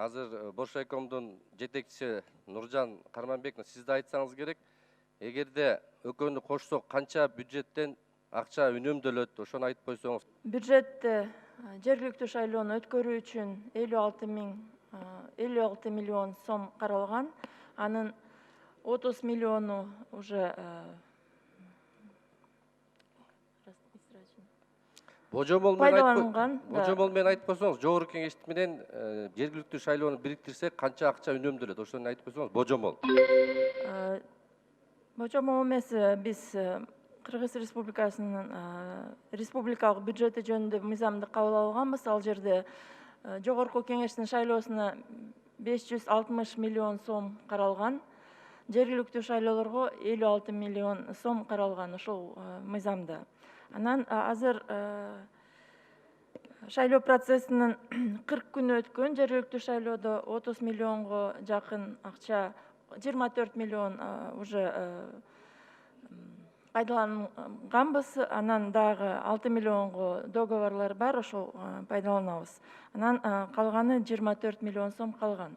азыр Боршайкомдун жетекчиси Нуржан Карманбековна сиз да айтсаңыз керек. Эгерде экөөнү кошсок канча бюджеттен акча үнөмдөлөт, ошону айтып койсоңуз. Бюджетте жергиликтүү шайлоону өткөрүү үчүн 56 миллион сом каралган. Анын 30 миллиону уже Божомол пайдаланган. менен айтып койсоңуз, жогорку кеңеш менен жергиликтүү шайлоону бириктирсек канча акча үнөмдөлөт, ошону айтып койсоңуз. Божомол. Божомол эмес, биз Кыргыз Республикасынын республикалык бюджети жөнүндө мыйзамды кабыл алганбыз. Ал жерде жогорку кеңештин шайлоосуна 560 миллион сом каралган. Жергиликтүү шайлоолорго 56 миллион сом каралган ошол мыйзамда. Анан азыр шайлоо процессинин 40 күнү өткөн. Жергиликтүү шайлоодо 30 миллионго жакын акча, 24 миллион уже пайдаланганбыз. Анан дагы 6 миллионго договорлор бар, ошол пайдаланабыз. Анан калганы 24 миллион сом калган.